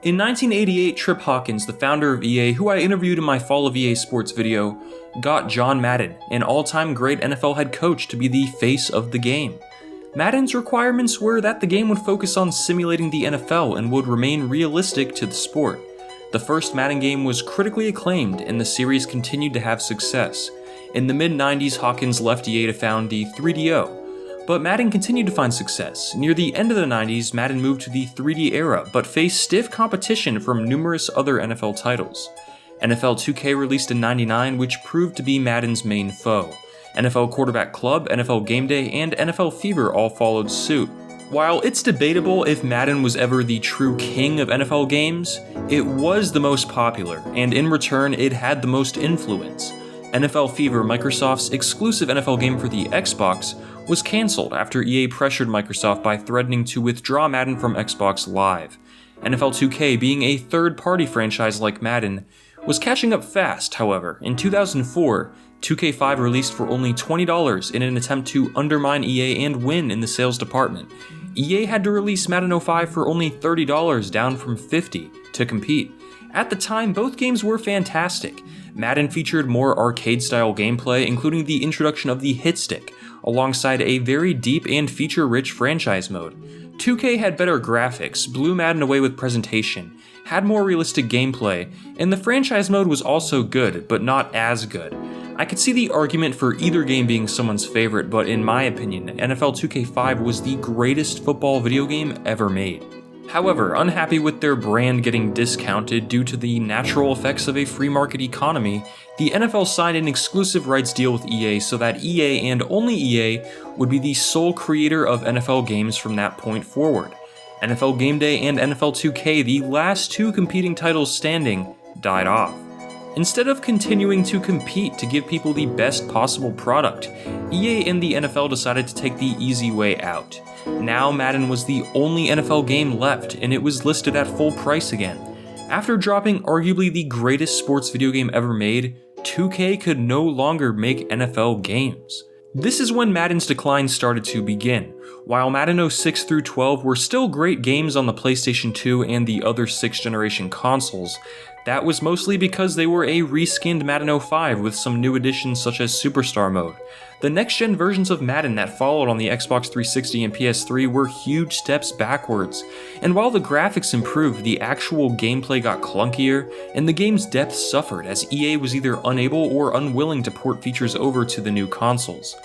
In 1988, Trip Hawkins, the founder of EA, who I interviewed in my Fall of EA Sports video, got John Madden, an all-time great NFL head coach, to be the face of the game. Madden's requirements were that the game would focus on simulating the NFL and would remain realistic to the sport. The first Madden game was critically acclaimed, and the series continued to have success. In the mid-90s, Hawkins left EA to found the 3DO, but Madden continued to find success. Near the end of the 90s, Madden moved to the 3D era, but faced stiff competition from numerous other NFL titles. NFL 2K released in '99, which proved to be Madden's main foe. NFL Quarterback Club, NFL GameDay, and NFL Fever all followed suit. While it's debatable if Madden was ever the true king of NFL games, it was the most popular, and in return, it had the most influence. NFL Fever, Microsoft's exclusive NFL game for the Xbox, was cancelled after EA pressured Microsoft by threatening to withdraw Madden from Xbox Live. NFL 2K, being a third-party franchise like Madden, was catching up fast. However, in 2004, 2K5 released for only $20 in an attempt to undermine EA and win in the sales department. EA had to release Madden 05 for only $30, down from $50, to compete. At the time, both games were fantastic. Madden featured more arcade-style gameplay, including the introduction of the hit stick, alongside a very deep and feature-rich franchise mode. 2K had better graphics, blew Madden away with presentation, had more realistic gameplay, and the franchise mode was also good, but not as good. I could see the argument for either game being someone's favorite, but in my opinion, NFL 2K5 was the greatest football video game ever made. However, unhappy with their brand getting discounted due to the natural effects of a free market economy, the NFL signed an exclusive rights deal with EA so that EA and only EA would be the sole creator of NFL games from that point forward. NFL GameDay and NFL 2K, the last two competing titles standing, died off. Instead of continuing to compete to give people the best possible product, EA and the NFL decided to take the easy way out. Now Madden was the only NFL game left, and it was listed at full price again. After dropping arguably the greatest sports video game ever made, 2K could no longer make NFL games. This is when Madden's decline started to begin. While Madden 06 through 12 were still great games on the PlayStation 2 and the other 6th generation consoles, that was mostly because they were a reskinned Madden 05 with some new additions such as Superstar Mode. The next-gen versions of Madden that followed on the Xbox 360 and PS3 were huge steps backwards, and while the graphics improved, the actual gameplay got clunkier, and the game's depth suffered as EA was either unable or unwilling to port features over to the new consoles.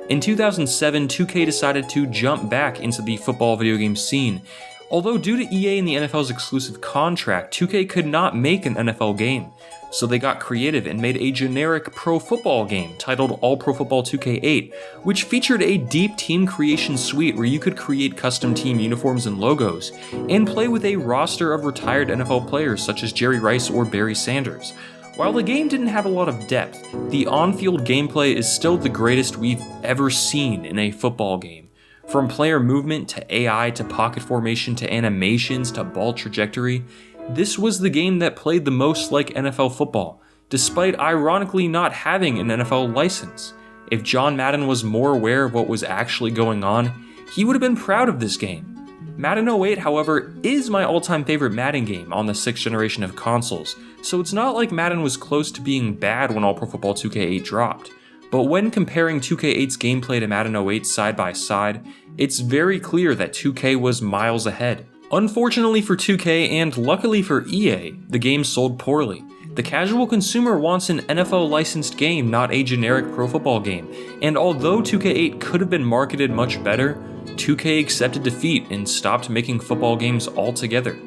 In 2007, 2K decided to jump back into the football video game scene. Although due to EA and the NFL's exclusive contract, 2K could not make an NFL game, so they got creative and made a generic pro football game titled All Pro Football 2K8, which featured a deep team creation suite where you could create custom team uniforms and logos, and play with a roster of retired NFL players such as Jerry Rice or Barry Sanders. While the game didn't have a lot of depth, the on-field gameplay is still the greatest we've ever seen in a football game. From player movement to AI to pocket formation to animations to ball trajectory, this was the game that played the most like NFL football, despite ironically not having an NFL license. If John Madden was more aware of what was actually going on, he would have been proud of this game. Madden 08, however, is my all-time favorite Madden game on the 6th generation of consoles, so it's not like Madden was close to being bad when All Pro Football 2K8 dropped. But when comparing 2K8's gameplay to Madden 08 side by side, it's very clear that 2K was miles ahead. Unfortunately for 2K and luckily for EA, the game sold poorly. The casual consumer wants an NFL licensed game, not a generic pro football game, and although 2K8 could have been marketed much better, 2K accepted defeat and stopped making football games altogether.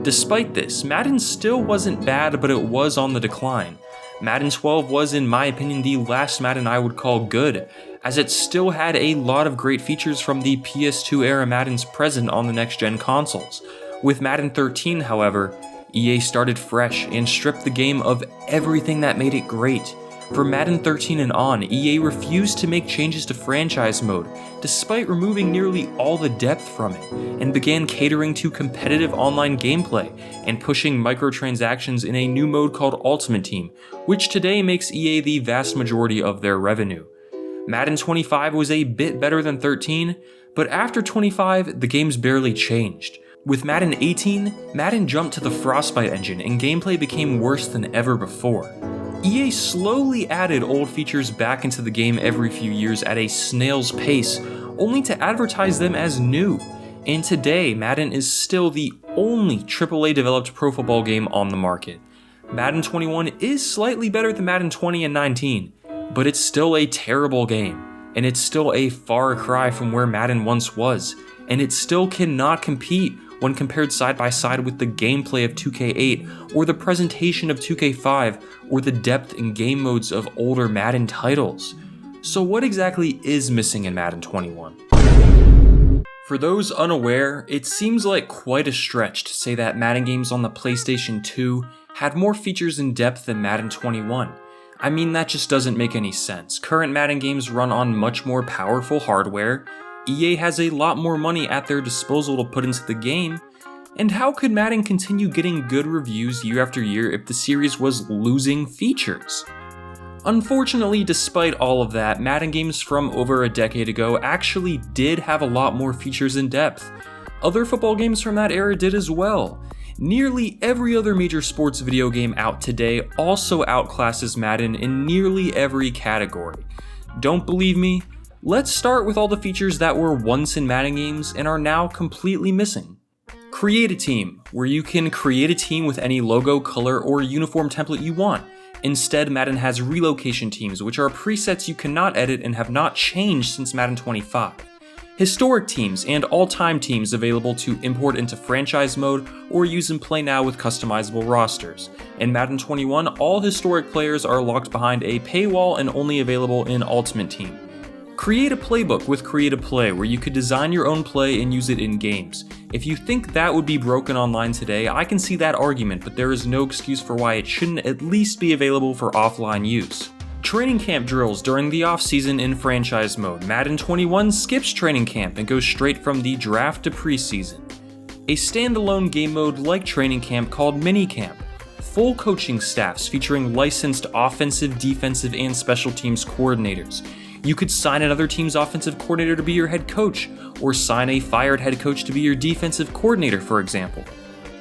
Despite this, Madden still wasn't bad, but it was on the decline. Madden 12 was, in my opinion, the last Madden I would call good, as it still had a lot of great features from the PS2 era Maddens present on the next-gen consoles. With Madden 13, however, EA started fresh and stripped the game of everything that made it great. From Madden 13 and on, EA refused to make changes to franchise mode, despite removing nearly all the depth from it, and began catering to competitive online gameplay and pushing microtransactions in a new mode called Ultimate Team, which today makes EA the vast majority of their revenue. Madden 25 was a bit better than 13, but after 25, the games barely changed. With Madden 18, Madden jumped to the Frostbite engine and gameplay became worse than ever before. EA slowly added old features back into the game every few years at a snail's pace, only to advertise them as new. And today, Madden is still the only AAA developed pro football game on the market. Madden 21 is slightly better than Madden 20 and 19, but it's still a terrible game, and it's still a far cry from where Madden once was, and it still cannot compete when compared side by side with the gameplay of 2K8, or the presentation of 2K5, or the depth and game modes of older Madden titles. So what exactly is missing in Madden 21? For those unaware, it seems like quite a stretch to say that Madden games on the PlayStation 2 had more features and depth than Madden 21. I mean, that just doesn't make any sense. Current Madden games run on much more powerful hardware, EA has a lot more money at their disposal to put into the game, and how could Madden continue getting good reviews year after year if the series was losing features? Unfortunately, despite all of that, Madden games from over a decade ago actually did have a lot more features and depth. Other football games from that era did as well. Nearly every other major sports video game out today also outclasses Madden in nearly every category. Don't believe me? Let's start with all the features that were once in Madden games and are now completely missing. Create a team, where you can create a team with any logo, color, or uniform template you want. Instead, Madden has relocation teams, which are presets you cannot edit and have not changed since Madden 25. Historic teams and all-time teams available to import into franchise mode or use in Play Now with customizable rosters. In Madden 21, all historic players are locked behind a paywall and only available in Ultimate Team. Create a playbook with Create a Play, where you could design your own play and use it in games. If you think that would be broken online today, I can see that argument, but there is no excuse for why it shouldn't at least be available for offline use. Training camp drills during the off-season in franchise mode. Madden 21 skips training camp and goes straight from the draft to preseason. A standalone game mode like training camp called minicamp. Full coaching staffs featuring licensed offensive, defensive, and special teams coordinators. You could sign another team's offensive coordinator to be your head coach, or sign a fired head coach to be your defensive coordinator, for example.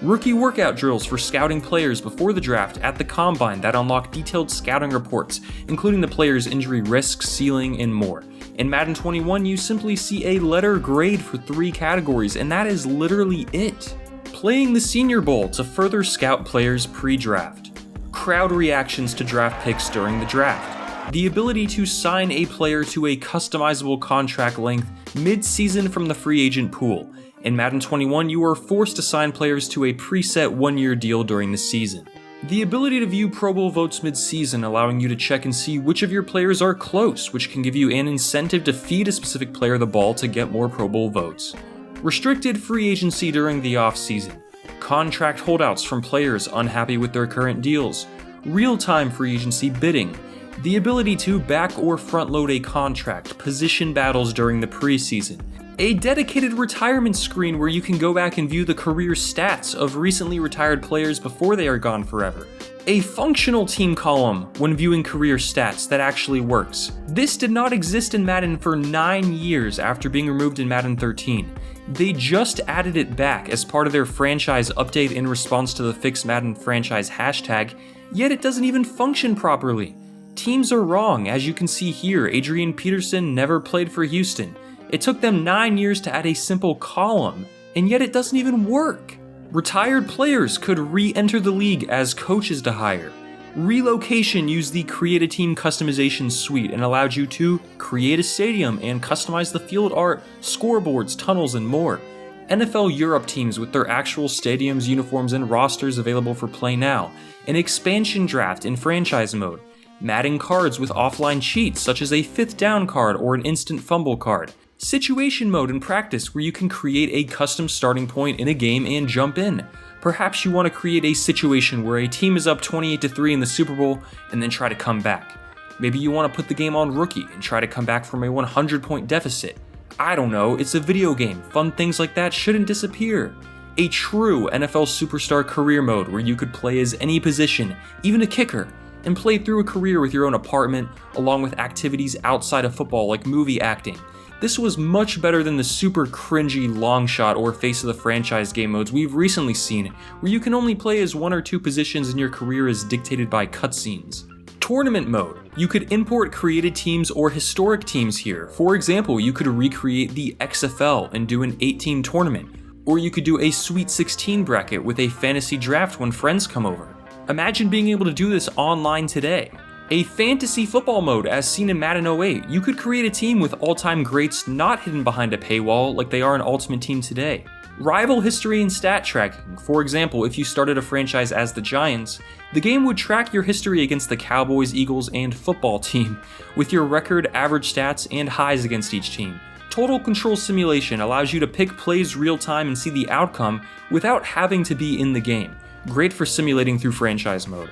Rookie workout drills for scouting players before the draft at the combine that unlock detailed scouting reports, including the player's injury risk, ceiling, and more. In Madden 21, you simply see a letter grade for 3 categories, and that is literally it. Playing the Senior Bowl to further scout players pre-draft. Crowd reactions to draft picks during the draft. The ability to sign a player to a customizable contract length mid-season from the free agent pool. In Madden 21, you are forced to sign players to a preset 1-year deal during the season. The ability to view Pro Bowl votes mid-season, allowing you to check and see which of your players are close, which can give you an incentive to feed a specific player the ball to get more Pro Bowl votes. Restricted free agency during the off-season. Contract holdouts from players unhappy with their current deals. Real-time free agency bidding. The ability to back or front load a contract, position battles during the preseason. A dedicated retirement screen where you can go back and view the career stats of recently retired players before they are gone forever. A functional team column when viewing career stats that actually works. This did not exist in Madden for 9 years after being removed in Madden 13. They just added it back as part of their franchise update in response to the Fix Madden franchise hashtag, yet it doesn't even function properly. Teams are wrong, as you can see here. Adrian Peterson never played for Houston. It took them 9 years to add a simple column, and yet it doesn't even work. Retired players could re-enter the league as coaches to hire. Relocation used the Create a Team customization suite and allowed you to create a stadium and customize the field art, scoreboards, tunnels, and more. NFL Europe teams with their actual stadiums, uniforms, and rosters available for Play Now. An expansion draft in franchise mode. Madden cards with offline cheats such as a 5th down card or an instant fumble card. Situation mode in practice where you can create a custom starting point in a game and jump in. Perhaps you want to create a situation where a team is up 28-3 in the Super Bowl and then try to come back. Maybe you want to put the game on rookie and try to come back from a 100-point deficit. I don't know, it's a video game. Fun things like that shouldn't disappear. A true NFL Superstar career mode where you could play as any position, even a kicker, and play through a career with your own apartment, along with activities outside of football like movie acting. This was much better than the super cringy long shot or face of the franchise game modes we've recently seen, where you can only play as one or two positions and your career is dictated by cutscenes. Tournament mode. You could import created teams or historic teams here. For example, you could recreate the XFL and do an 8-team tournament, or you could do a Sweet 16 bracket with a fantasy draft when friends come over. Imagine being able to do this online today. A fantasy football mode as seen in Madden 08. You could create a team with all-time greats not hidden behind a paywall like they are in Ultimate Team today. Rival history and stat tracking. For example, if you started a franchise as the Giants, the game would track your history against the Cowboys, Eagles, and football team, with your record, average stats, and highs against each team. Total Control Simulation allows you to pick plays real time and see the outcome without having to be in the game. Great for simulating through franchise mode.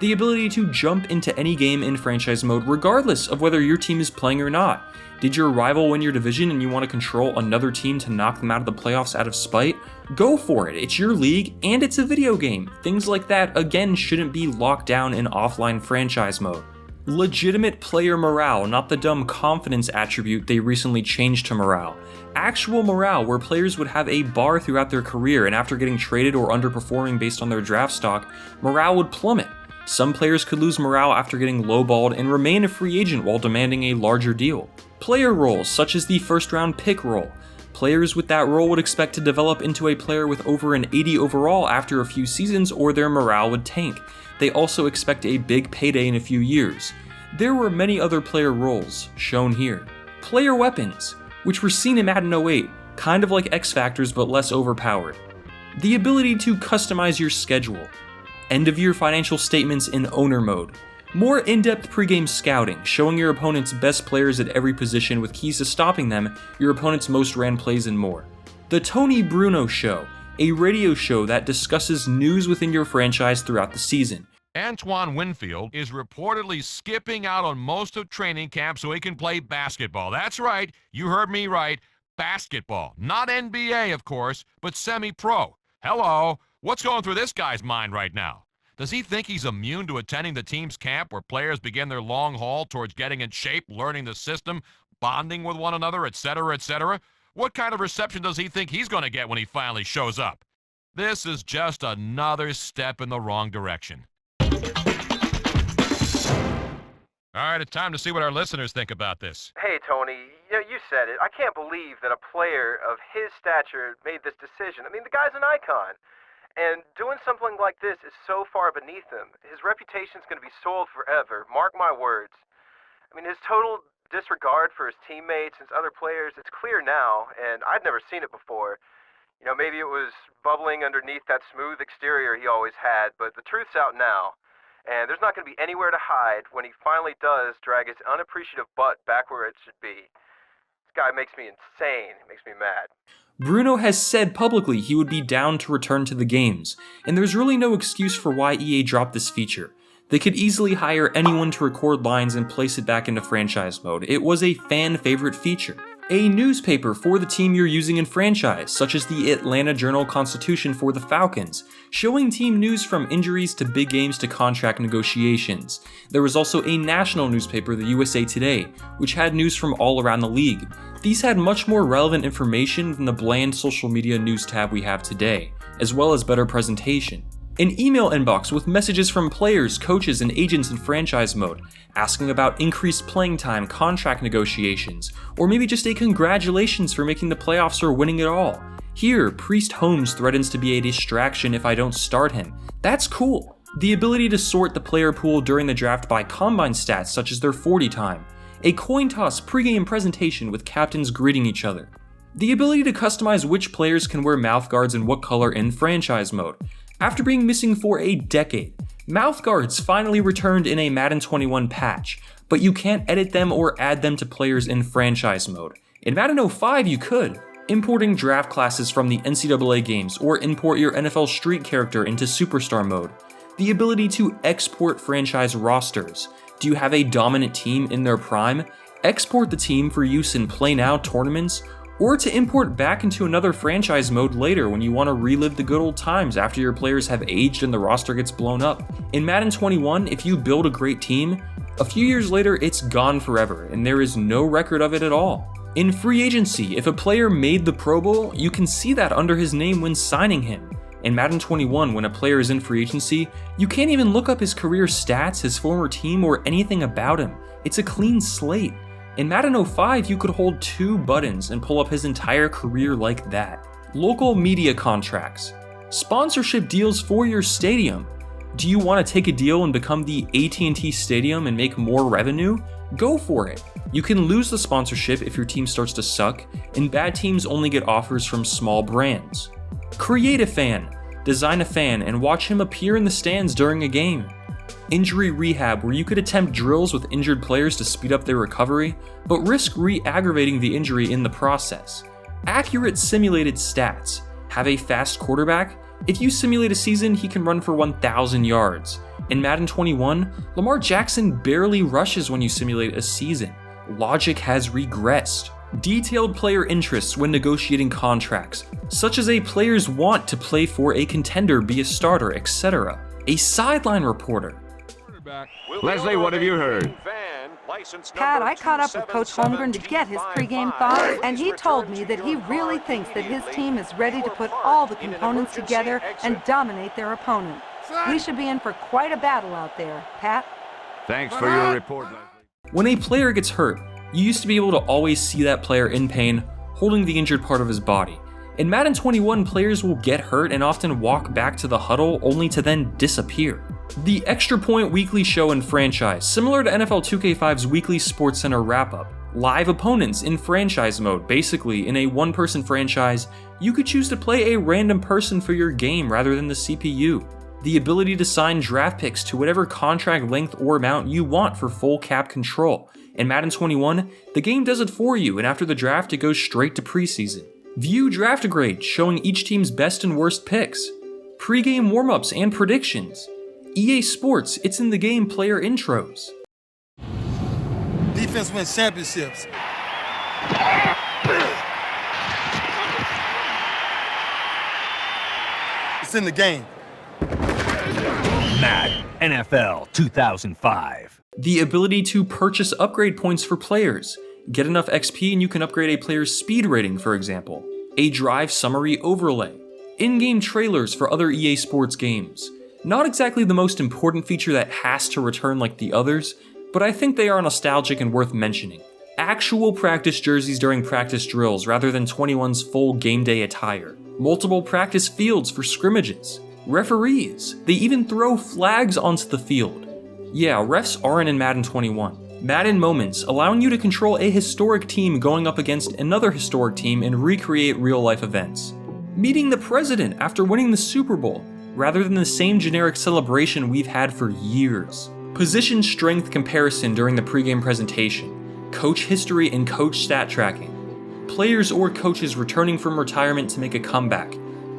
The ability to jump into any game in franchise mode regardless of whether your team is playing or not. Did your rival win your division and you want to control another team to knock them out of the playoffs out of spite? Go for it, it's your league and it's a video game. Things like that again shouldn't be locked down in offline franchise mode. Legitimate player morale, not the dumb confidence attribute they recently changed to morale. Actual morale where players would have a bar throughout their career and after getting traded or underperforming based on their draft stock, morale would plummet. Some players could lose morale after getting lowballed and remain a free agent while demanding a larger deal. Player roles, such as the first round pick role. Players with that role would expect to develop into a player with over an 80 overall after a few seasons or their morale would tank. They also expect a big payday in a few years. There were many other player roles, shown here. Player weapons, which were seen in Madden 08, kind of like X Factors but less overpowered. The ability to customize your schedule. End-of-year financial statements in owner mode. More in-depth pregame scouting, showing your opponent's best players at every position with keys to stopping them, your opponent's most ran plays, and more. The Tony Bruno Show, a radio show that discusses news within your franchise throughout the season. Antoine Winfield is reportedly skipping out on most of training camp so he can play basketball. That's right, you heard me right, basketball. Not NBA, of course, but semi-pro. Hello, what's going through this guy's mind right now? Does he think he's immune to attending the team's camp where players begin their long haul towards getting in shape, learning the system, bonding with one another, etc., etc.? What kind of reception does he think he's going to get when he finally shows up? This is just another step in the wrong direction. All right, it's time to see what our listeners think about this. Hey, Tony, you said it. I can't believe that a player of his stature made this decision. I mean, the guy's an icon. And doing something like this is so far beneath him. His reputation's going to be soiled forever. Mark my words. I mean, his total disregard for his teammates and other players, it's clear now, and I'd never seen it before. Maybe it was bubbling underneath that smooth exterior he always had, but the truth's out now. And there's not going to be anywhere to hide when he finally does drag his unappreciative butt back where it should be. This guy makes me insane. It makes me mad. Bruno has said publicly he would be down to return to the games, and there's really no excuse for why EA dropped this feature. They could easily hire anyone to record lines and place it back into franchise mode. It was a fan favorite feature. A newspaper for the team you're using in franchise, such as the Atlanta Journal-Constitution for the Falcons, showing team news from injuries to big games to contract negotiations. There was also a national newspaper, the USA Today, which had news from all around the league. These had much more relevant information than the bland social media news tab we have today, as well as better presentation. An email inbox with messages from players, coaches, and agents in franchise mode, asking about increased playing time, contract negotiations, or maybe just a congratulations for making the playoffs or winning it all. Here, Priest Holmes threatens to be a distraction if I don't start him. That's cool. The ability to sort the player pool during the draft by combine stats such as their 40 time. A coin toss pregame presentation with captains greeting each other. The ability to customize which players can wear mouthguards and what color in franchise mode. After being missing for a decade, mouthguards finally returned in a Madden 21 patch, but you can't edit them or add them to players in franchise mode. In Madden 05 you could, importing draft classes from the NCAA games or import your NFL Street character into Superstar mode. The ability to export franchise rosters. Do you have a dominant team in their prime? Export the team for use in Play Now tournaments, or to import back into another franchise mode later when you want to relive the good old times after your players have aged and the roster gets blown up. In Madden 21, if you build a great team, a few years later it's gone forever and there is no record of it at all. In free agency, if a player made the Pro Bowl, you can see that under his name when signing him. In Madden 21, when a player is in free agency, you can't even look up his career stats, his former team, or anything about him. It's a clean slate. In Madden 05, you could hold 2 buttons and pull up his entire career like that. Local media contracts. Sponsorship deals for your stadium. Do you want to take a deal and become the AT&T Stadium and make more revenue? Go for it. You can lose the sponsorship if your team starts to suck, and bad teams only get offers from small brands. Create a fan. Design a fan and watch him appear in the stands during a game. Injury rehab, where you could attempt drills with injured players to speed up their recovery, but risk re-aggravating the injury in the process. Accurate simulated stats. Have a fast quarterback? If you simulate a season, he can run for 1,000 yards. In Madden 21, Lamar Jackson barely rushes when you simulate a season. Logic has regressed. Detailed player interests when negotiating contracts, such as a player's want to play for a contender, be a starter, etc. A sideline reporter. Leslie, what have you heard? Pat, I caught up with Coach Holmgren to get his pregame thoughts, and he told me that he really thinks that his team is ready to put all the components together and dominate their opponent. We should be in for quite a battle out there, Pat. Thanks for your report, Leslie. When a player gets hurt, you used to be able to always see that player in pain, holding the injured part of his body. In Madden 21, players will get hurt and often walk back to the huddle only to then disappear. The Extra Point Weekly Show and Franchise, similar to NFL 2K5's weekly SportsCenter wrap-up. Live opponents in franchise mode. Basically, in a one-person franchise, you could choose to play a random person for your game rather than the CPU. The ability to sign draft picks to whatever contract length or amount you want for full cap control. In Madden 21, the game does it for you, and after the draft, it goes straight to preseason. View draft grades showing each team's best and worst picks. Pre-game warm-ups and predictions. EA Sports, it's in the game player intros. Defense wins championships. It's in the game. Madden NFL 2005. The ability to purchase upgrade points for players. Get enough XP and you can upgrade a player's speed rating, for example. A drive summary overlay. In-game trailers for other EA Sports games. Not exactly the most important feature that has to return like the others, but I think they are nostalgic and worth mentioning. Actual practice jerseys during practice drills rather than 21's full game day attire. Multiple practice fields for scrimmages. Referees. They even throw flags onto the field. Yeah, refs aren't in Madden 21. Madden Moments, allowing you to control a historic team going up against another historic team and recreate real-life events. Meeting the president after winning the Super Bowl, rather than the same generic celebration we've had for years. Position strength comparison during the pregame presentation. Coach history and coach stat tracking. Players or coaches returning from retirement to make a comeback.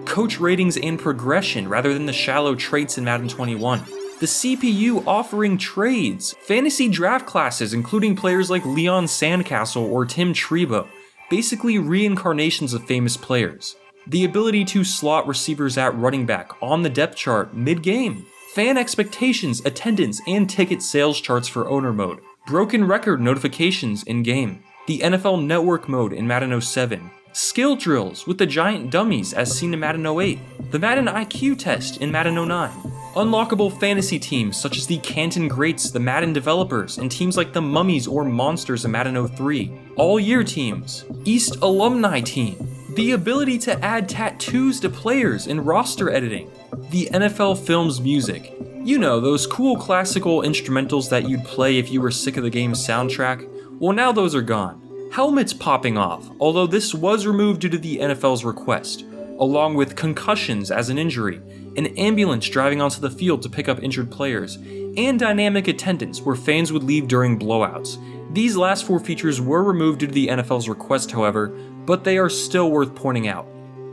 Coach ratings and progression rather than the shallow traits in Madden 21. The CPU offering trades, fantasy draft classes including players like Leon Sandcastle or Tim Tebow, basically reincarnations of famous players. The ability to slot receivers at running back on the depth chart mid-game. Fan expectations, attendance, and ticket sales charts for owner mode. Broken record notifications in-game. The NFL Network mode in Madden 07. Skill drills with the giant dummies as seen in Madden 08. The Madden IQ test in Madden 09. Unlockable fantasy teams such as the Canton Greats, the Madden developers, and teams like the Mummies or Monsters in Madden 03. All-year teams. East Alumni team. The ability to add tattoos to players in roster editing. The NFL Films music. You know, those cool classical instrumentals that you'd play if you were sick of the game's soundtrack. Well, now those are gone. Helmets popping off, although this was removed due to the NFL's request, along with concussions as an injury, an ambulance driving onto the field to pick up injured players, and dynamic attendance where fans would leave during blowouts. These last 4 features were removed due to the NFL's request, however, but they are still worth pointing out.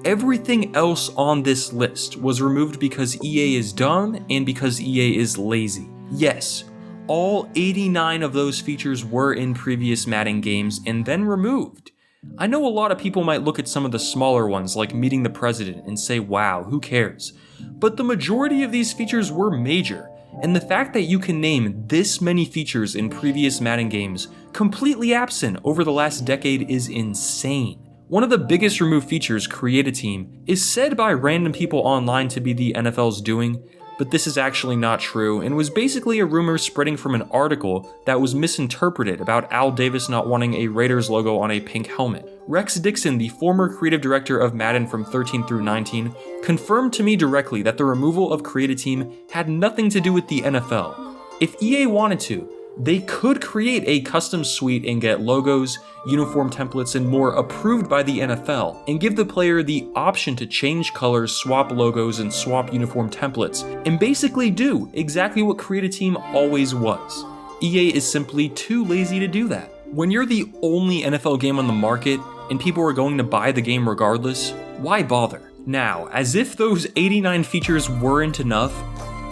Everything else on this list was removed because EA is dumb and because EA is lazy. Yes, all 89 of those features were in previous Madden games and then removed. I know a lot of people might look at some of the smaller ones like meeting the president and say, wow, who cares? But the majority of these features were major, and the fact that you can name this many features in previous Madden games completely absent over the last decade is insane. One of the biggest removed features, Create a Team, is said by random people online to be the NFL's doing, but this is actually not true and was basically a rumor spreading from an article that was misinterpreted about Al Davis not wanting a Raiders logo on a pink helmet. Rex Dixon, the former creative director of Madden from 13 through 19, confirmed to me directly that the removal of Create a Team had nothing to do with the NFL. If EA wanted to, they could create a custom suite and get logos, uniform templates, and more approved by the NFL, and give the player the option to change colors, swap logos, and swap uniform templates, and basically do exactly what Create a Team always was. EA is simply too lazy to do that. When you're the only NFL game on the market, and people are going to buy the game regardless, why bother? Now, as if those 89 features weren't enough,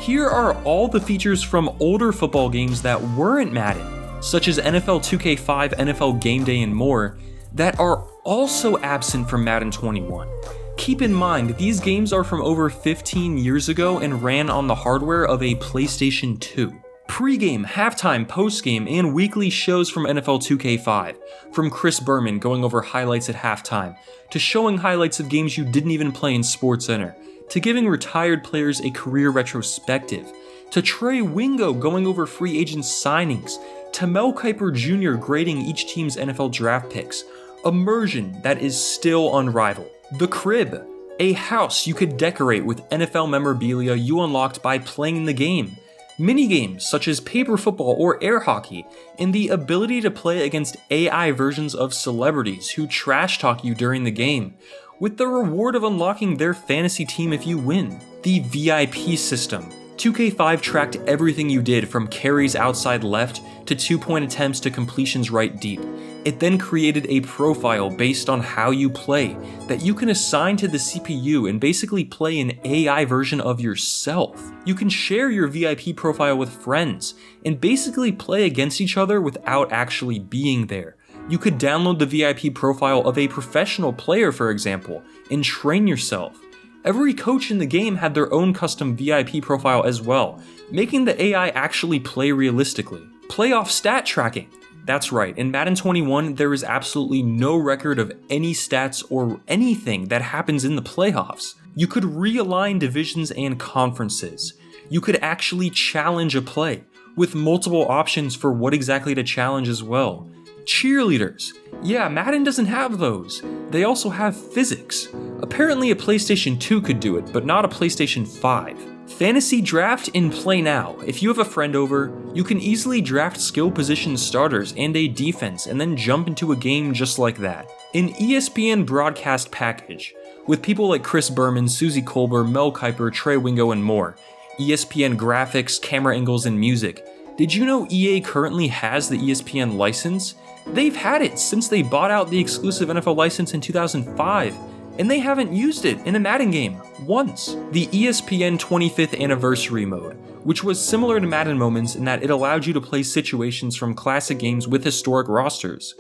here are all the features from older football games that weren't Madden, such as NFL 2K5, NFL GameDay, and more, that are also absent from Madden 21. Keep in mind, these games are from over 15 years ago and ran on the hardware of a PlayStation 2. Pre-game, halftime, post-game, and weekly shows from NFL 2K5, from Chris Berman going over highlights at halftime, to showing highlights of games you didn't even play in SportsCenter, to giving retired players a career retrospective, to Trey Wingo going over free agent signings, to Mel Kiper Jr. grading each team's NFL draft picks, Immersion that is still unrivaled, The Crib, a house you could decorate with NFL memorabilia you unlocked by playing the game, minigames such as paper football or air hockey, and the ability to play against AI versions of celebrities who trash talk you during the game, with the reward of unlocking their fantasy team if you win. The VIP system. 2K5 tracked everything you did from carries outside left to 2-point attempts to completions right deep. It then created a profile based on how you play that you can assign to the CPU and basically play an AI version of yourself. You can share your VIP profile with friends and basically play against each other without actually being there. You could download the VIP profile of a professional player, for example, and train yourself. Every coach in the game had their own custom VIP profile as well, making the AI actually play realistically. Playoff stat tracking. That's right, in Madden 21, there is absolutely no record of any stats or anything that happens in the playoffs. You could realign divisions and conferences. You could actually challenge a play, with multiple options for what exactly to challenge as well. Cheerleaders. Yeah, Madden doesn't have those. They also have physics. Apparently a PlayStation 2 could do it, but not a PlayStation 5. Fantasy draft in Play Now. If you have a friend over, you can easily draft skill position starters and a defense and then jump into a game just like that. An ESPN broadcast package, with people like Chris Berman, Suzy Kolber, Mel Kiper, Trey Wingo, and more. ESPN graphics, camera angles, and music. Did you know EA currently has the ESPN license? They've had it since they bought out the exclusive NFL license in 2005, and they haven't used it in a Madden game once. The ESPN 25th Anniversary mode, which was similar to Madden Moments in that it allowed you to play situations from classic games with historic rosters.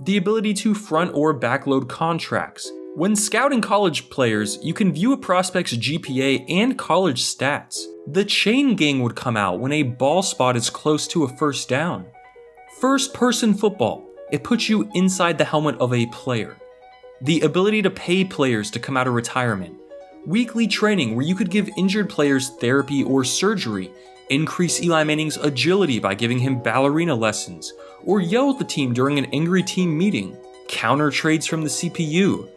The ability to front or backload contracts. When scouting college players, you can view a prospect's GPA and college stats. The chain gang would come out when a ball spot is close to a first down. First-person football. It puts you inside the helmet of a player. The ability to pay players to come out of retirement. Weekly training where you could give injured players therapy or surgery. Increase Eli Manning's agility by giving him ballerina lessons. Or yell at the team during an angry team meeting. Counter trades from the CPU.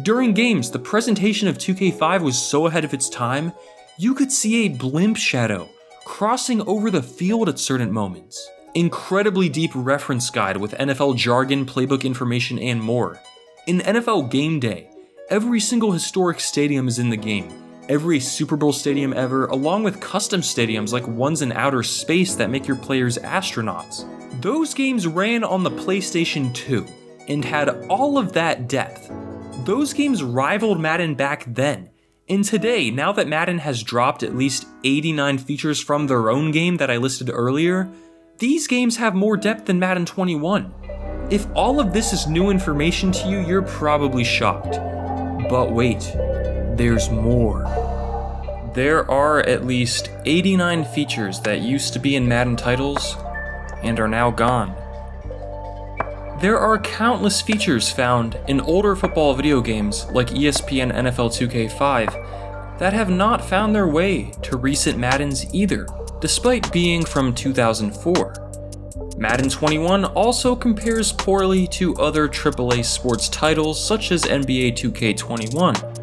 During games, the presentation of 2K5 was so ahead of its time, you could see a blimp shadow crossing over the field at certain moments. Incredibly deep reference guide with NFL jargon, playbook information, and more. In NFL GameDay, every single historic stadium is in the game, every Super Bowl stadium ever, along with custom stadiums like ones in outer space that make your players astronauts. Those games ran on the PlayStation 2 and had all of that depth. Those games rivaled Madden back then, and today, now that Madden has dropped at least 89 features from their own game that I listed earlier, these games have more depth than Madden 21. If all of this is new information to you, you're probably shocked. But wait, there's more. There are at least 89 features that used to be in Madden titles and are now gone. There are countless features found in older football video games like ESPN NFL 2K5 that have not found their way to recent Maddens either, despite being from 2004. Madden 21 also compares poorly to other AAA sports titles such as NBA 2K21.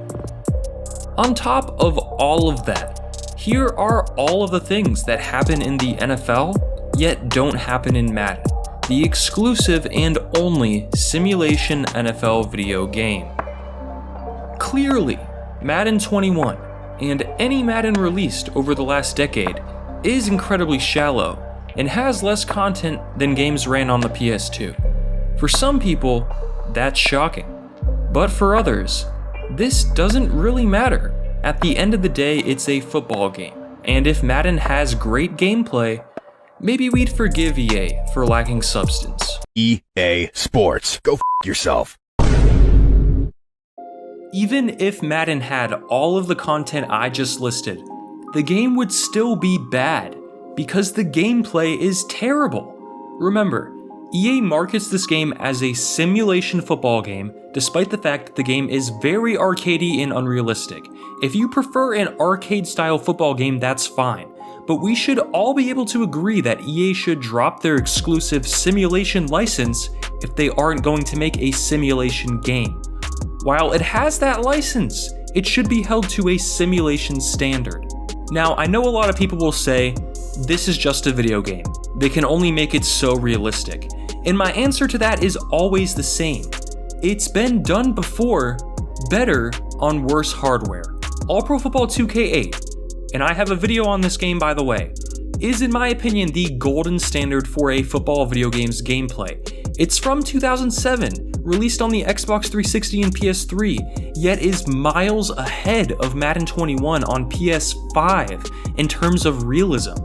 On top of all of that, here are all of the things that happen in the NFL, yet don't happen in Madden, the exclusive and only simulation NFL video game. Clearly, Madden 21, and any Madden released over the last decade, is incredibly shallow, and has less content than games ran on the PS2. For some people, that's shocking. But for others, this doesn't really matter. At the end of the day, it's a football game, and if Madden has great gameplay, maybe we'd forgive EA for lacking substance. EA Sports. Go yourself. Even if Madden had all of the content I just listed, the game would still be bad, because the gameplay is terrible. Remember, EA markets this game as a simulation football game, despite the fact that the game is very arcadey and unrealistic. If you prefer an arcade-style football game, that's fine, but we should all be able to agree that EA should drop their exclusive simulation license if they aren't going to make a simulation game. While it has that license, it should be held to a simulation standard. Now, I know a lot of people will say, this is just a video game. They can only make it so realistic. And my answer to that is always the same. It's been done before, better on worse hardware. All Pro Football 2K8, and I have a video on this game by the way, is in my opinion the golden standard for a football video game's gameplay. It's from 2007, released on the Xbox 360 and PS3, yet is miles ahead of Madden 21 on PS5 in terms of realism.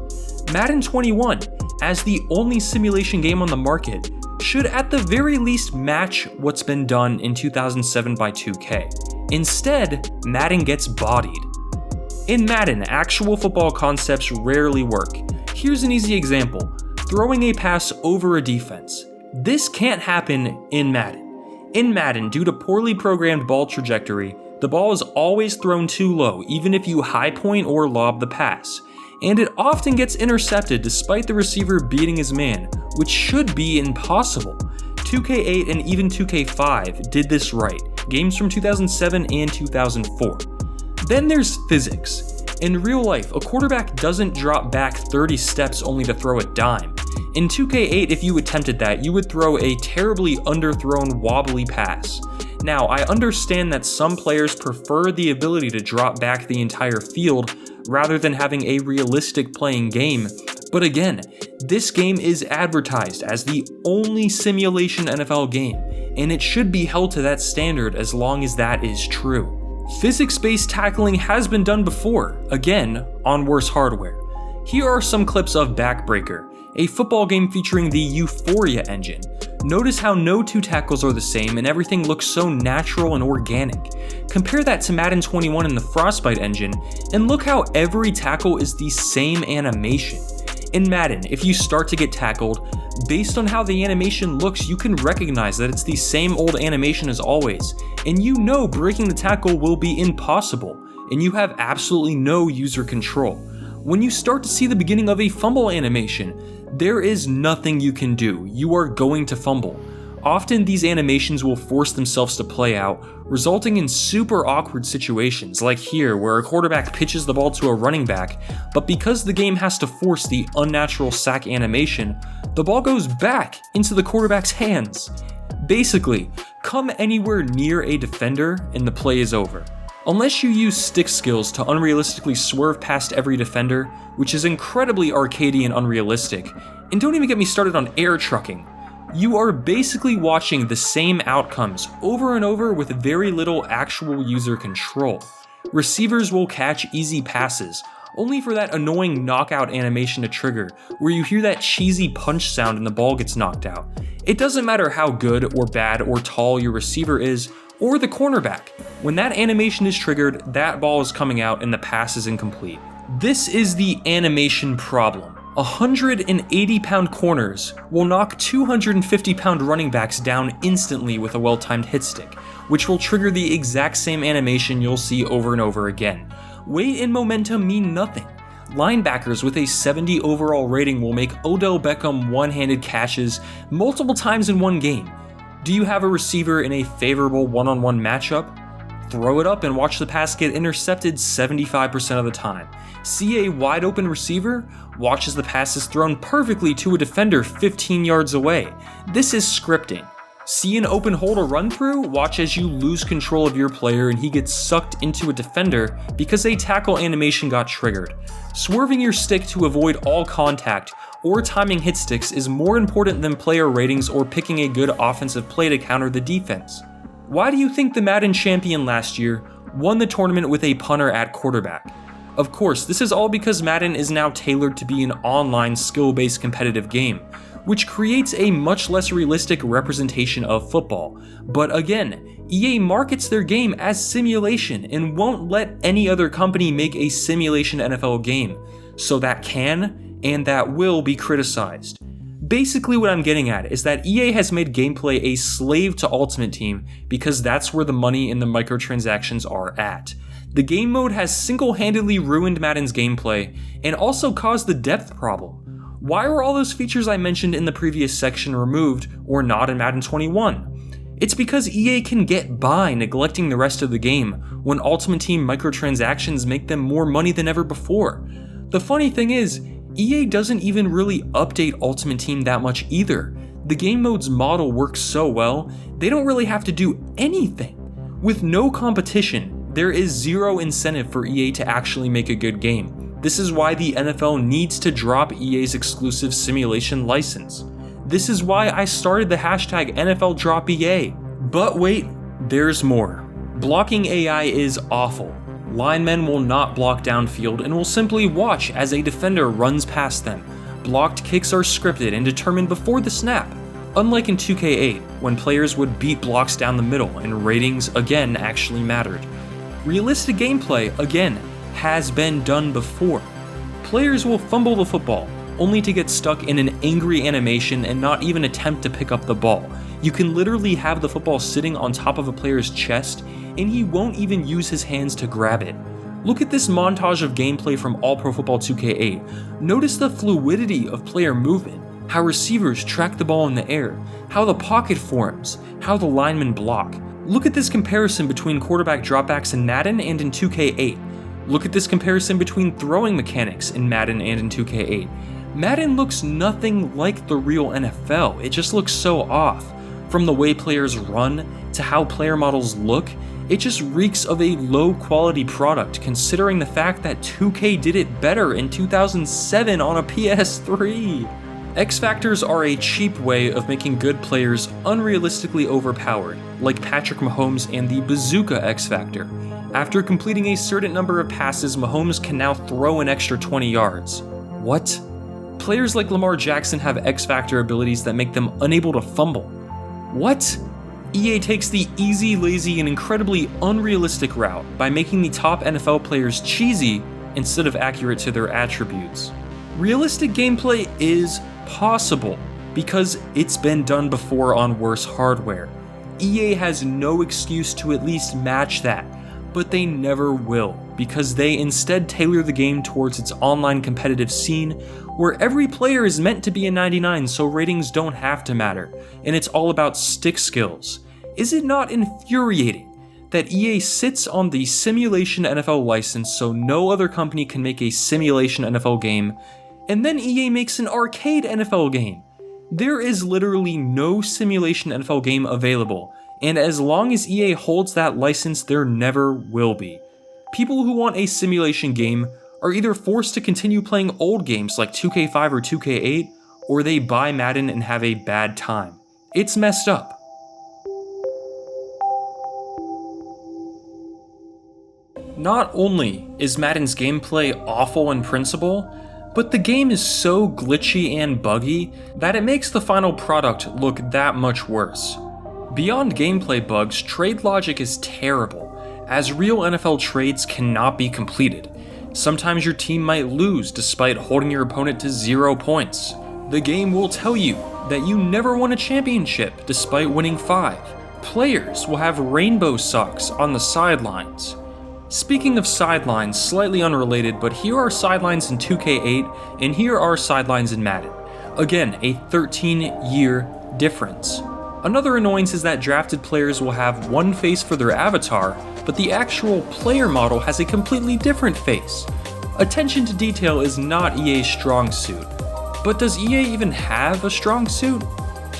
Madden 21, as the only simulation game on the market, should at the very least match what's been done in 2007 by 2K. Instead, Madden gets bodied. In Madden, actual football concepts rarely work. Here's an easy example: throwing a pass over a defense. This can't happen in Madden. In Madden, due to poorly programmed ball trajectory, the ball is always thrown too low, even if you high point or lob the pass. And it often gets intercepted despite the receiver beating his man, which should be impossible. 2K8 and even 2K5 did this right, games from 2007 and 2004. Then there's physics. In real life, a quarterback doesn't drop back 30 steps only to throw a dime. In 2K8, if you attempted that, you would throw a terribly underthrown wobbly pass. Now, I understand that some players prefer the ability to drop back the entire field rather than having a realistic playing game, but again, this game is advertised as the only simulation NFL game, and it should be held to that standard as long as that is true. Physics-based tackling has been done before, again, on worse hardware. Here are some clips of Backbreaker, a football game featuring the Euphoria engine. Notice how no two tackles are the same and everything looks so natural and organic. Compare that to Madden 21 and the Frostbite engine, and look how every tackle is the same animation. In Madden, if you start to get tackled, based on how the animation looks, you can recognize that it's the same old animation as always, and you know breaking the tackle will be impossible, and you have absolutely no user control. When you start to see the beginning of a fumble animation, there is nothing you can do. You are going to fumble. Often these animations will force themselves to play out, resulting in super awkward situations, like here where a quarterback pitches the ball to a running back, but because the game has to force the unnatural sack animation, the ball goes back into the quarterback's hands. Basically, come anywhere near a defender and the play is over. Unless you use stick skills to unrealistically swerve past every defender, which is incredibly arcadey and unrealistic, and don't even get me started on air trucking, you are basically watching the same outcomes over and over with very little actual user control. Receivers will catch easy passes, only for that annoying knockout animation to trigger, where you hear that cheesy punch sound and the ball gets knocked out. It doesn't matter how good or bad or tall your receiver is, or the cornerback. When that animation is triggered, that ball is coming out and the pass is incomplete. This is the animation problem. 180-pound corners will knock 250-pound running backs down instantly with a well-timed hit stick, which will trigger the exact same animation you'll see over and over again. Weight and momentum mean nothing. Linebackers with a 70 overall rating will make Odell Beckham one-handed catches multiple times in one game. Do you have a receiver in a favorable one-on-one matchup? Throw it up and watch the pass get intercepted 75% of the time. See a wide open receiver? Watch as the pass is thrown perfectly to a defender 15 yards away. This is scripting. See an open hole to run through? Watch as you lose control of your player and he gets sucked into a defender because a tackle animation got triggered. Swerving your stick to avoid all contact or timing hit sticks is more important than player ratings or picking a good offensive play to counter the defense. Why do you think the Madden champion last year won the tournament with a punter at quarterback? Of course, this is all because Madden is now tailored to be an online skill-based competitive game, which creates a much less realistic representation of football. But again, EA markets their game as simulation and won't let any other company make a simulation NFL game, so that can and that will be criticized. Basically what I'm getting at is that EA has made gameplay a slave to Ultimate Team because that's where the money and the microtransactions are at. The game mode has single-handedly ruined Madden's gameplay and also caused the depth problem. Why were all those features I mentioned in the previous section removed or not in Madden 21? It's because EA can get by neglecting the rest of the game when Ultimate Team microtransactions make them more money than ever before. The funny thing is, EA doesn't even really update Ultimate Team that much either. The game mode's model works so well, they don't really have to do anything. With no competition, there is zero incentive for EA to actually make a good game. This is why the NFL needs to drop EA's exclusive simulation license. This is why I started the hashtag NFLDropEA. But wait, there's more. Blocking AI is awful. Linemen will not block downfield and will simply watch as a defender runs past them. Blocked kicks are scripted and determined before the snap, unlike in 2K8, when players would beat blocks down the middle and ratings again actually mattered. Realistic gameplay, again, has been done before. Players will fumble the football, only to get stuck in an angry animation and not even attempt to pick up the ball. You can literally have the football sitting on top of a player's chest, and he won't even use his hands to grab it. Look at this montage of gameplay from All Pro Football 2K8. Notice the fluidity of player movement, how receivers track the ball in the air, how the pocket forms, how the linemen block. Look at this comparison between quarterback dropbacks in Madden and in 2K8. Look at this comparison between throwing mechanics in Madden and in 2K8. Madden looks nothing like the real NFL, it just looks so off. From the way players run to how player models look, it just reeks of a low quality product considering the fact that 2K did it better in 2007 on a PS3. X Factors are a cheap way of making good players unrealistically overpowered, like Patrick Mahomes and the Bazooka X Factor. After completing a certain number of passes, Mahomes can now throw an extra 20 yards. What? Players like Lamar Jackson have X Factor abilities that make them unable to fumble. What? EA takes the easy, lazy, and incredibly unrealistic route by making the top NFL players cheesy instead of accurate to their attributes. Realistic gameplay is possible because it's been done before on worse hardware. EA has no excuse to at least match that, but they never will because they instead tailor the game towards its online competitive scene where every player is meant to be a 99 so ratings don't have to matter, and it's all about stick skills. Is it not infuriating that EA sits on the simulation NFL license so no other company can make a simulation NFL game, and then EA makes an arcade NFL game? There is literally no simulation NFL game available, and as long as EA holds that license, there never will be. People who want a simulation game are either forced to continue playing old games like 2K5 or 2K8, or they buy Madden and have a bad time. It's messed up. Not only is Madden's gameplay awful in principle, but the game is so glitchy and buggy that it makes the final product look that much worse. Beyond gameplay bugs, trade logic is terrible, as real NFL trades cannot be completed. Sometimes your team might lose despite holding your opponent to 0 points. The game will tell you that you never won a championship despite winning 5. Players will have rainbow socks on the sidelines. Speaking of sidelines, slightly unrelated, but here are sidelines in 2K8 and here are sidelines in Madden. Again, a 13-year difference. Another annoyance is that drafted players will have one face for their avatar, but the actual player model has a completely different face. Attention to detail is not EA's strong suit. But does EA even have a strong suit?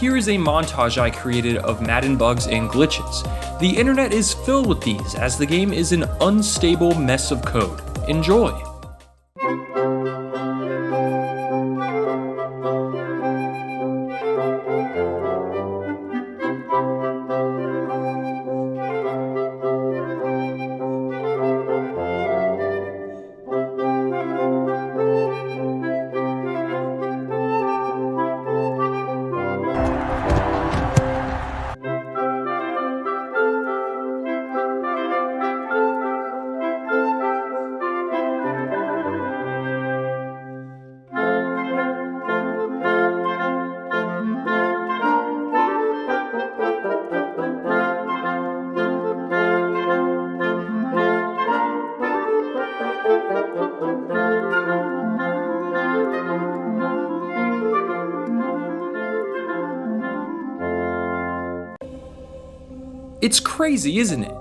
Here is a montage I created of Madden bugs and glitches. The internet is filled with these, as the game is an unstable mess of code. Enjoy! It's crazy, isn't it?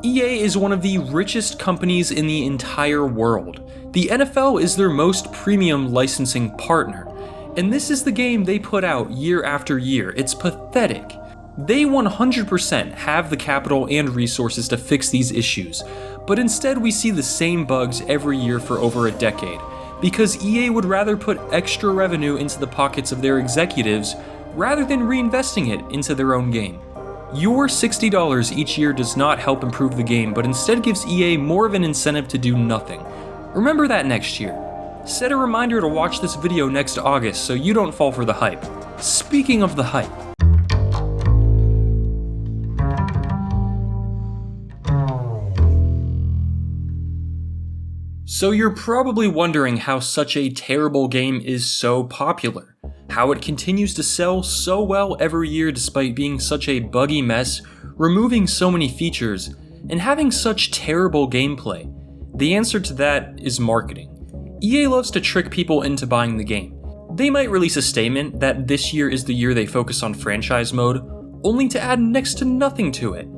EA is one of the richest companies in the entire world. The NFL is their most premium licensing partner, and this is the game they put out year after year. It's pathetic. They 100% have the capital and resources to fix these issues, but instead we see the same bugs every year for over a decade, because EA would rather put extra revenue into the pockets of their executives rather than reinvesting it into their own game. Your $60 each year does not help improve the game, but instead gives EA more of an incentive to do nothing. Remember that next year. Set a reminder to watch this video next August so you don't fall for the hype. Speaking of the hype, so you're probably wondering how such a terrible game is so popular, how it continues to sell so well every year despite being such a buggy mess, removing so many features, and having such terrible gameplay. The answer to that is marketing. EA loves to trick people into buying the game. They might release a statement that this year is the year they focus on franchise mode, only to add next to nothing to it.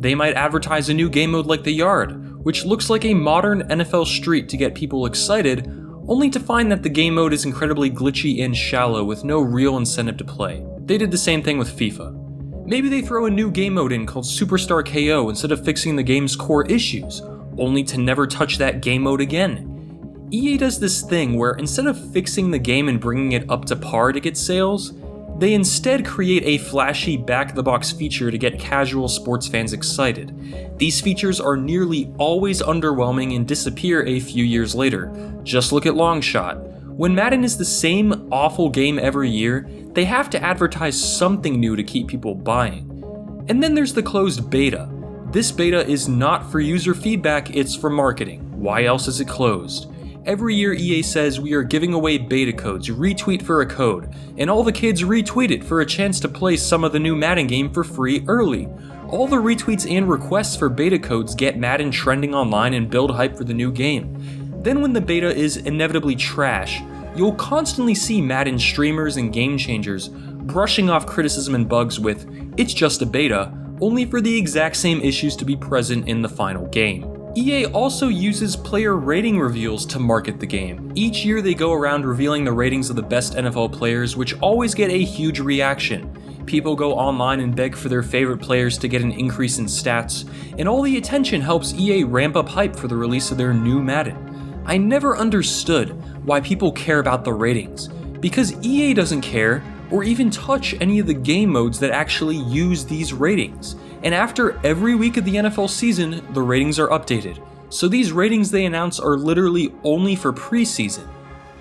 They might advertise a new game mode like The Yard, which looks like a modern NFL street to get people excited, only to find that the game mode is incredibly glitchy and shallow with no real incentive to play. They did the same thing with FIFA. Maybe they throw a new game mode in called Superstar KO instead of fixing the game's core issues, only to never touch that game mode again. EA does this thing where instead of fixing the game and bringing it up to par to get sales, they instead create a flashy back-of-the-box feature to get casual sports fans excited. These features are nearly always underwhelming and disappear a few years later. Just look at Longshot. When Madden is the same awful game every year, they have to advertise something new to keep people buying. And then there's the closed beta. This beta is not for user feedback, it's for marketing. Why else is it closed? Every year EA says we are giving away beta codes, retweet for a code, and all the kids retweet it for a chance to play some of the new Madden game for free early. All the retweets and requests for beta codes get Madden trending online and build hype for the new game. Then when the beta is inevitably trash, you'll constantly see Madden streamers and game changers brushing off criticism and bugs with, "It's just a beta," only for the exact same issues to be present in the final game. EA also uses player rating reveals to market the game. Each year they go around revealing the ratings of the best NFL players, which always get a huge reaction. People go online and beg for their favorite players to get an increase in stats, and all the attention helps EA ramp up hype for the release of their new Madden. I never understood why people care about the ratings, because EA doesn't care or even touch any of the game modes that actually use these ratings. And after every week of the NFL season, the ratings are updated. So these ratings they announce are literally only for preseason.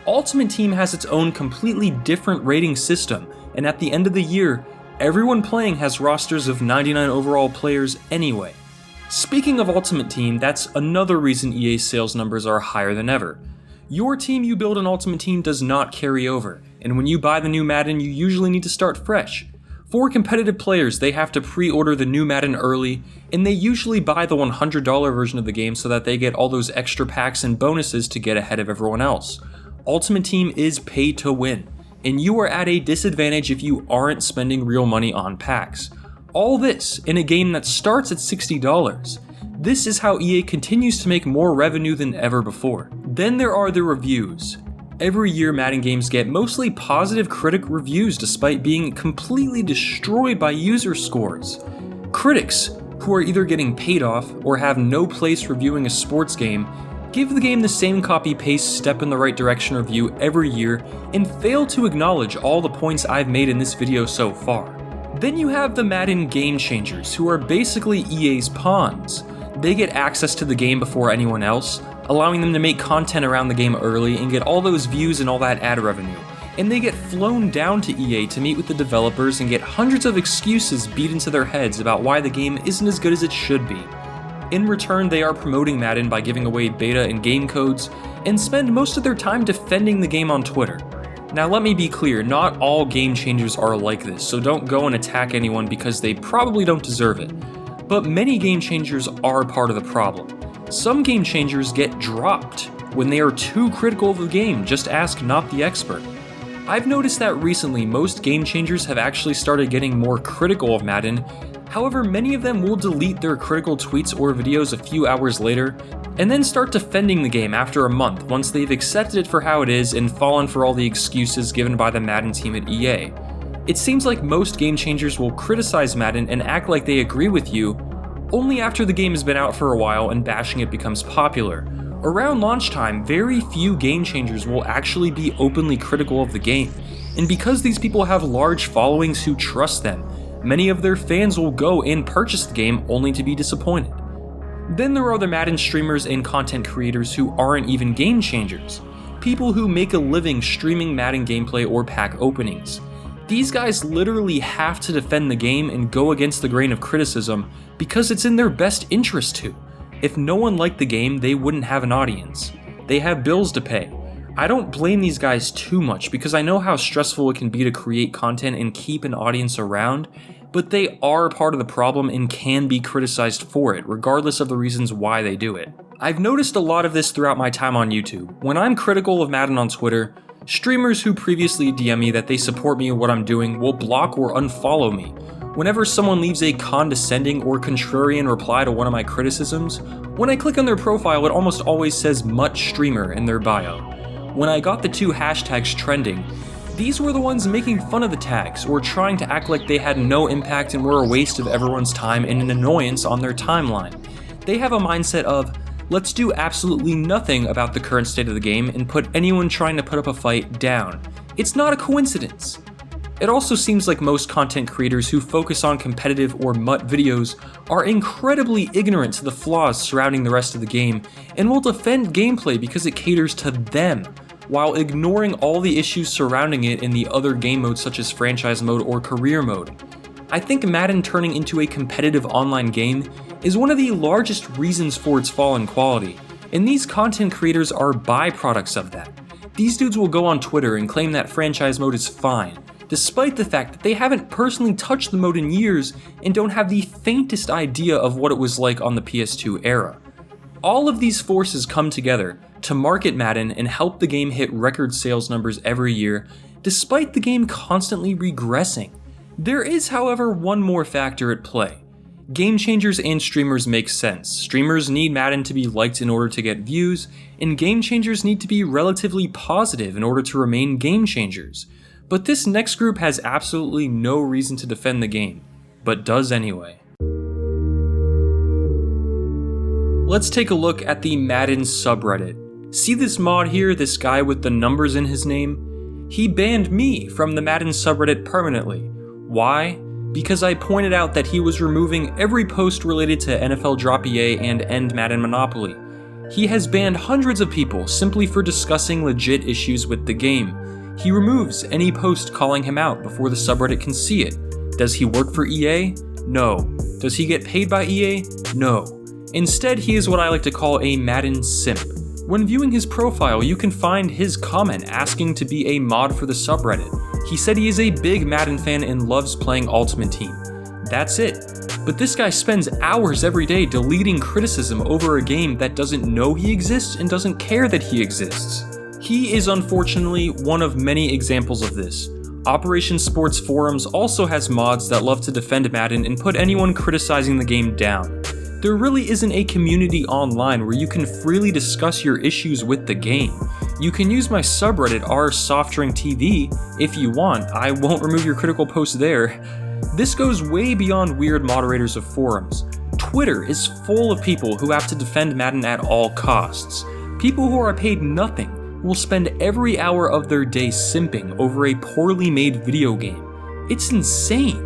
Ultimate Team has its own completely different rating system, and at the end of the year, Everyone playing has rosters of 99 overall players anyway. Speaking of Ultimate Team, that's another reason EA's sales numbers are higher than ever. Your team you build on Ultimate Team does not carry over, and when you buy the new Madden, you usually need to start fresh. For competitive players, they have to pre-order the new Madden early, and they usually buy the $100 version of the game so that they get all those extra packs and bonuses to get ahead of everyone else. Ultimate Team is pay to win, and you are at a disadvantage if you aren't spending real money on packs. All this in a game that starts at $60. This is how EA continues to make more revenue than ever before. Then there are the reviews. Every year Madden games get mostly positive critic reviews despite being completely destroyed by user scores. Critics, who are either getting paid off or have no place reviewing a sports game, give the game the same copy-paste step in the right direction review every year and fail to acknowledge all the points I've made in this video so far. Then you have the Madden Game Changers, who are basically EA's pawns. They get access to the game before anyone else, allowing them to make content around the game early and get all those views and all that ad revenue. And they get flown down to EA to meet with the developers and get hundreds of excuses beat into their heads about why the game isn't as good as it should be. In return, they are promoting Madden by giving away beta and game codes, and spend most of their time defending the game on Twitter. Now let me be clear, not all game changers are like this, so don't go and attack anyone because they probably don't deserve it. But many game changers are part of the problem. Some game changers get dropped when they are too critical of the game, just ask not the expert. I've noticed that recently most game changers have actually started getting more critical of Madden. However, many of them will delete their critical tweets or videos a few hours later, and then start defending the game after a month once they've accepted it for how it is and fallen for all the excuses given by the Madden team at EA. It seems like most game changers will criticize Madden and act like they agree with you only after the game has been out for a while and bashing it becomes popular. Around launch time, very few game changers will actually be openly critical of the game, and because these people have large followings who trust them, many of their fans will go and purchase the game only to be disappointed. Then there are the Madden streamers and content creators who aren't even game changers, people who make a living streaming Madden gameplay or pack openings. These guys literally have to defend the game and go against the grain of criticism because it's in their best interest to. If no one liked the game, they wouldn't have an audience. They have bills to pay. I don't blame these guys too much because I know how stressful it can be to create content and keep an audience around, but they are part of the problem and can be criticized for it, regardless of the reasons why they do it. I've noticed a lot of this throughout my time on YouTube. When I'm critical of Madden on Twitter, streamers who previously DM me that they support me in what I'm doing will block or unfollow me. Whenever someone leaves a condescending or contrarian reply to one of my criticisms, when I click on their profile it almost always says "mutt streamer" in their bio. When I got the two hashtags trending, these were the ones making fun of the tags or trying to act like they had no impact and were a waste of everyone's time and an annoyance on their timeline. They have a mindset of, let's do absolutely nothing about the current state of the game and put anyone trying to put up a fight down. It's not a coincidence. It also seems like most content creators who focus on competitive or MUT videos are incredibly ignorant to the flaws surrounding the rest of the game and will defend gameplay because it caters to them, while ignoring all the issues surrounding it in the other game modes such as franchise mode or career mode. I think Madden turning into a competitive online game is one of the largest reasons for its fall in quality, and these content creators are byproducts of that. These dudes will go on Twitter and claim that franchise mode is fine, despite the fact that they haven't personally touched the mode in years and don't have the faintest idea of what it was like on the PS2 era. All of these forces come together to market Madden and help the game hit record sales numbers every year, despite the game constantly regressing. There is, however, one more factor at play. Game changers and streamers make sense. Streamers need Madden to be liked in order to get views, and game changers need to be relatively positive in order to remain game changers. But this next group has absolutely no reason to defend the game, but does anyway. Let's take a look at the Madden subreddit. See this mod here, this guy with the numbers in his name? He banned me from the Madden subreddit permanently. Why? Because I pointed out that he was removing every post related to NFL Drop EA and End Madden Monopoly. He has banned hundreds of people simply for discussing legit issues with the game. He removes any post calling him out before the subreddit can see it. Does he work for EA? No. Does he get paid by EA? No. Instead, he is what I like to call a Madden simp. When viewing his profile, you can find his comment asking to be a mod for the subreddit. He said he is a big Madden fan and loves playing Ultimate Team. That's it. But this guy spends hours every day deleting criticism over a game that doesn't know he exists and doesn't care that he exists. He is unfortunately one of many examples of this. Operation Sports Forums also has mods that love to defend Madden and put anyone criticizing the game down. There really isn't a community online where you can freely discuss your issues with the game. You can use my subreddit r/SOFTDRINKTV if you want. I won't remove your critical posts there. This goes way beyond weird moderators of forums. Twitter is full of people who have to defend Madden at all costs. People who are paid nothing will spend every hour of their day simping over a poorly made video game. It's insane.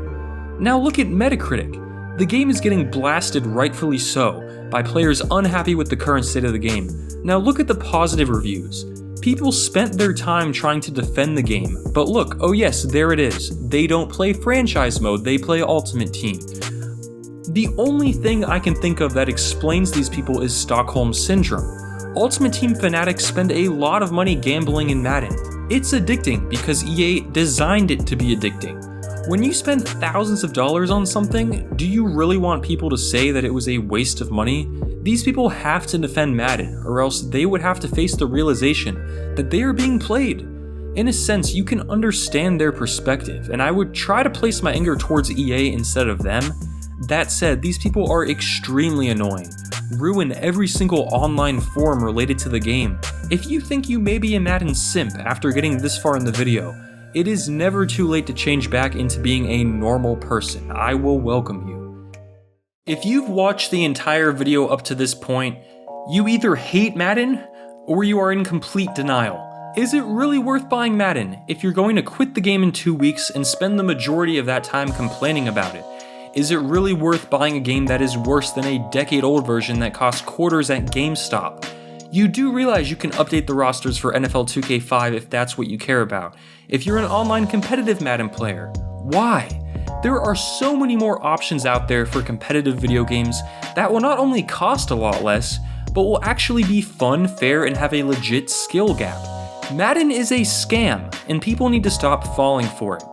Now look at Metacritic. The game is getting blasted, rightfully so, by players unhappy with the current state of the game. Now look at the positive reviews. People spent their time trying to defend the game, but look, oh yes, there it is. They don't play franchise mode, they play Ultimate Team. The only thing I can think of that explains these people is Stockholm Syndrome. Ultimate Team fanatics spend a lot of money gambling in Madden. It's addicting because EA designed it to be addicting. When you spend thousands of dollars on something, do you really want people to say that it was a waste of money? These people have to defend Madden, or else they would have to face the realization that they are being played. In a sense, you can understand their perspective, and I would try to place my anger towards EA instead of them. That said, these people are extremely annoying. Ruin every single online forum related to the game. If you think you may be a Madden simp after getting this far in the video, it is never too late to change back into being a normal person. I will welcome you. If you've watched the entire video up to this point, you either hate Madden or you are in complete denial. Is it really worth buying Madden if you're going to quit the game in 2 weeks and spend the majority of that time complaining about it? Is it really worth buying a game that is worse than a decade-old version that costs quarters at GameStop? You do realize you can update the rosters for NFL 2K5 if that's what you care about. If you're an online competitive Madden player, why? There are so many more options out there for competitive video games that will not only cost a lot less, but will actually be fun, fair, and have a legit skill gap. Madden is a scam, and people need to stop falling for it.